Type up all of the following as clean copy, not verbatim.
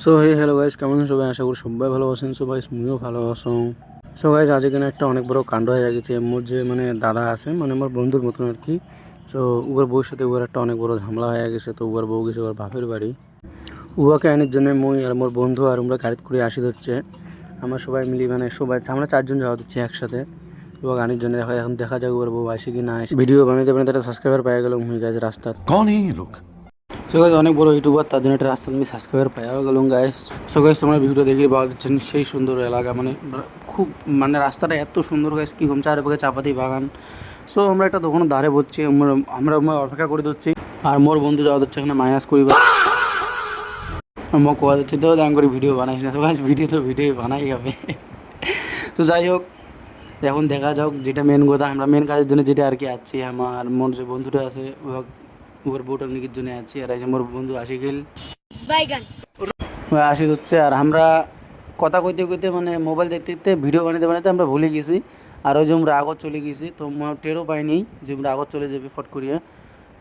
So hey hello guys, কেমন আছেন সবাই? আশা করি সবাই ভালো আছেন। সো গাইস, মুইও ভালো আছো। সো গাইস, আজ এখানে একটা অনেক বড় কাণ্ড হয়ে গেছে। মোর যে দাদা আছে, আমার বন্ধুর মতন আর কি। সো উবার বউর সাথে উবার একটা অনেক বড় ঝামেলা হয়ে গেছে। তো উবার বউ গেছে ওর বাপের বাড়ি। উহাকে আনার জন্য মুই আর মোর বন্ধু আর আমরা গাড়ি করে আসি হচ্ছে। আমরা সবাই মিলি সবাই আমরা 4জন যাওয়া হচ্ছে একসাথে। উহাকে আনার জন্য এখন দেখা যাক উবার বউ আসে কি না আসে। ভিডিও বানাইতে বানাইতে একটা সাবস্ক্রাইবার পেয়ে গেল মুই গাইজ রাস্তা। कौन है ये लोग? সো গাইস, অনেক বড় ইউটিউবার, তার জন্য একটা রাস্তা আমি সাবস্ক্রাইবার পাওয়া গেল গাইস। সো গাইস, তোমরা ভিডিও দেখে পাওয়া যাচ্ছেন সেই সুন্দর এলাকা, খুব রাস্তাটা এত সুন্দর গাইস, কি কম চারিপাশে চাপাতি বাগান। সো আমরা একটা দোকানের ধারে বসছি, আমরা অপেক্ষা করে দিচ্ছি। আর মোর বন্ধু যাওয়া হচ্ছে এখানে মাইনাস করি মো কোয়া যাচ্ছে তো দাম করে ভিডিও বানাইস না। তো গাইস, ভিডিও বানাই হবে। তো যাই হোক, এখন দেখা যাক, যেটা মেন কথা, আমরা মেন কাজের জন্য যেটা আর কি আছি, আমার মোর যে বন্ধুটা আছে ওর বউটার নিকির জন্য আছি। আর এই যে মোর বন্ধু আশিকিল আসি হচ্ছে। আর আমরা কথা কইতে কইতে মোবাইল দেখতে দেখতে ভিডিও বানাতে বানাতে আমরা ভুলে গেছি। আর ওই যে আমরা আগত চলে গেছি, তো টেরও পাইনি যে আমরা আগত চলে যাবে ফট করিয়া।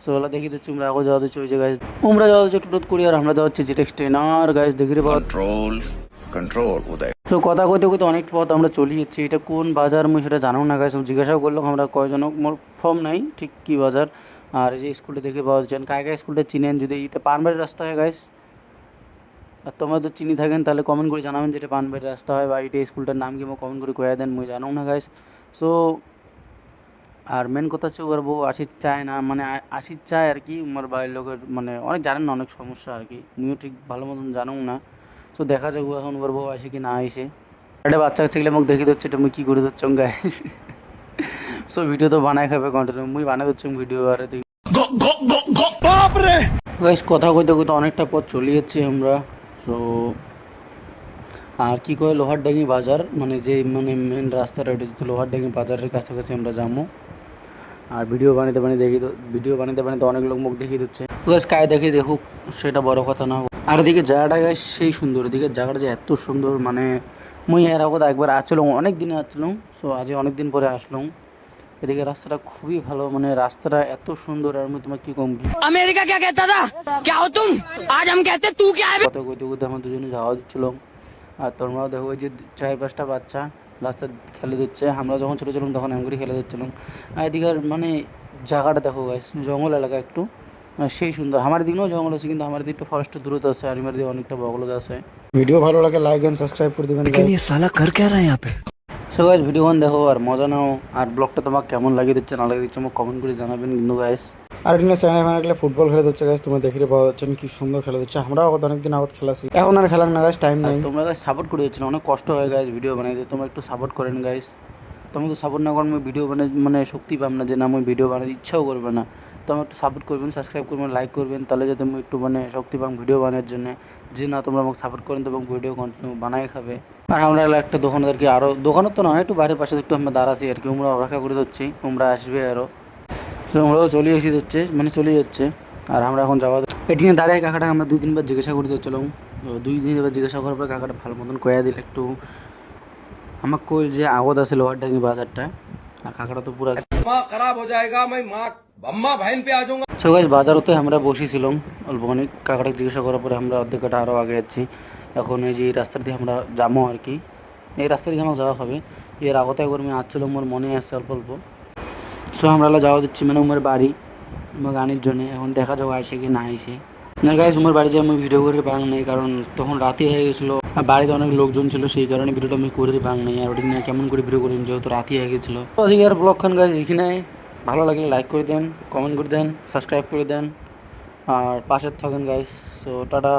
সো ওলা দেখি দিচ্ছি আমরা আগত যাওয়া দিচ্ছি ওই জায়গায়, আমরা যাওয়া দিচ্ছি টুটুত করি। আর আমরা যাওয়া হচ্ছে যেটা স্টেনার গাইজ দেখি রে कंट्रोल उदय। তো কথা কইতে কইতে অনেক পথ আমরা চলে যাচ্ছি। এটা কোন বাজার মুই সেটা জানো না গাইজ, জিজ্ঞাসাও করলাম আমরা কয়জন, মোর ফর্ম নাই ঠিক কী বাজার। আর এই যে স্কুলটা দেখে পাওয়া যাচ্ছেন, কায় স্কুলটা চিনেন, যদি এটা পানবাড়ির রাস্তা হয় গাইজ, আর তোমরা তো চিনি থাকেন তাহলে কমেন্ট করে জানাবেন যেটা পানবাড়ির রাস্তা হয় বা এটা স্কুলটার নাম কি, কমেন্ট করে কয়ে দেন, মুই জানো না গাইজ। সো আর মেন কথা হচ্ছে ওর বউ আসির চায় না, আসির চায় আর কি। আমার বাড়ির লোকের অনেক জানেন না, অনেক সমস্যা আর কি, মুইও ঠিক ভালো মতন জানো না। সো দেখা যাক এখন ওর বউ আসে কি না আসে। একটা বাচ্চা কাচ্চা গেলে মোক দেখে দিচ্ছে, এটা মুই কী করে দিচ্ছ গাইজ। সো ভিডিও তো বানাই খাবে কন্টিনিউ, মুই বানাই দিচ্ছি ভিডিও। আর গাইজ কথা কইতে কইতে অনেকটা পথ চলে যাচ্ছি আমরা। সো আর কি কয় লোহারডাঙ্গি বাজার, যে মেন রাস্তাটা ওটা হচ্ছে লোহারডাঙ্গি বাজারের কাছাকাছি আমরা যাবো। আর ভিডিও বানাতে বানাতে অনেক লোক মুখ দেখিয়ে দিচ্ছে। গাছ কায় দেখে দেখুক, সেটা বড় কথা না। আর এদিকে জায়গাটা গাছ সেই সুন্দর, এদিকে জায়গাটা যে এত সুন্দর, মুই এর আগত একবার আসছিলাম, অনেক দিনে আসছিলাম। সো আজ অনেক দিন পরে আসলাম। এদিকে রাস্তাটা খুবই ভালো, রাস্তাটা এত সুন্দর। আর মুই তোমার কি কম, अमेरिका क्या कहता था, क्या हो तुम, आज हम कहते तू क्या है। কথা কইতে কইতে আমার দুজনে যাওয়া দিচ্ছিলাম। আর তোমরাও দেখো ওই যে 4-5টা বাচ্চা রাস্তা খেলে দিচ্ছে। আমরা যখন ছোটো ছিলাম তখন এমন করে খেলে দিচ্ছিলাম। আর এদিকের জায়গাটা দেখো গাইস, জঙ্গল এলাকা একটু, সেই সুন্দর। আমার দিকেও জঙ্গল আছে, কিন্তু আমার দিকে একটু ফরেস্টের দূরত্ব আছে, আর আমার দিকে অনেকটা বগলত আছে। ভিডিও ভালো লাগে লাইক এন্ড সাবস্ক্রাইব করে দিবেন। लेकिन ये साला कर क्या रहा है यहाँ पे? সো গাইস, ভিডিওখান দেখো আর মজা নাও। আর ব্লগটা তোমাকে কেমন লাগিয়ে দিচ্ছে না লাগিয়ে দিচ্ছে আমাকে কমেন্ট করে জানাবেন কিন্তু গাইস। আর এখানে সেখানে গেলে ফুটবল খেলে দিচ্ছে গাইস, তোমরা দেখে পাওয়া যাচ্ছেন কি সুন্দর খেলে দিচ্ছে। আমরাও অনেকদিন আগত খেলাছি, এখন আর খেলার না গাইস, টাইম নেই। তোমরা গাইস সাপোর্ট করে দিচ্ছ, অনেক কষ্ট হয় গাইস ভিডিও বানাইতে, তোমরা একটু সাপোর্ট করেন গাইস। তোমরা তো সাপোর্ট না করেন আমি ভিডিও বানাই শক্তি পাম না, যে না আমি ভিডিও বানাতে ইচ্ছাও করবে না। তো আমার একটু সাপোর্ট করবেন, সাবস্ক্রাইব করবেন, লাইক করবেন, তাহলে যাতে আমি একটু শক্তি পাম ভিডিও বানানোর জন্য। যে না তোমরা আমাকে সাপোর্ট করেন এবং ভিডিও কন্টিনিউ বানাই খাবে। আর আমরা একটা দোকানদারকে আরও দোকানের তো নয়, একটু বাড়ির পাশে একটু আমরা দাঁড়াচ্ছি আর কি, আমরা অপেক্ষা করে দিচ্ছি তোমরা আসবে আরও। তো আমরাও চলে এসে দিচ্ছে, চলে যাচ্ছে। আর আমরা এখন যাওয়া এটিনে দাঁড়িয়ে কাকাটা আমরা 2-3 বার জিজ্ঞাসা করে দিচ্ছিলাম। তো 2-3 বার জিজ্ঞাসা করার পর কাকাটা ভালো মতন কয়া দিল একটু আমাকে, কই যে আগত আছে লোহারডাঙ্গি বাজারটা। আর কাকাটা তো পুরা खराब हो जाएगा, मैं माँ अम्मा बहन पे आ जाऊंगा। সো গাইস, বাজারতে আমরা বসেছিলাম অল্প অনেক। কাকাটা জিজ্ঞাসা করার পরে আমরা অর্ধেকটা আরও আগে যাচ্ছি। এখন এই যে এই রাস্তা দিয়ে আমরা যাবো আর কি, এই রাস্তা দিয়ে আমার যাওয়া হবে। এর আগতে একবার আমি আসছিলাম, মোর মনে আছে অল্প অল্প। সো আমরা যাওয়া দিচ্ছি উমের বাড়ি আমার গানের জন্য। এখন দেখা যাও আসে কি না আসে না গাইস। উমের বাড়ি যে আমি ভিডিও করে পাং নেই, কারণ তখন রাতে হয়ে গেছিলো, আর বাড়িতে অনেক লোকজন ছিল, সেই কারণে ভিডিওটা আমি করে পাং নেই। আর ওটি নিয়ে কেমন করে ভিডিও করি, যেহেতু রাতে হয়ে গেছিলো। তো আজকে আর ব্লগখান গাইস এখানে, ভালো লাগলে লাইক করে দেন, কমেন্ট করে দেন, সাবস্ক্রাইব করে দেন, আর পাশে থাকেন গাইস। So tata.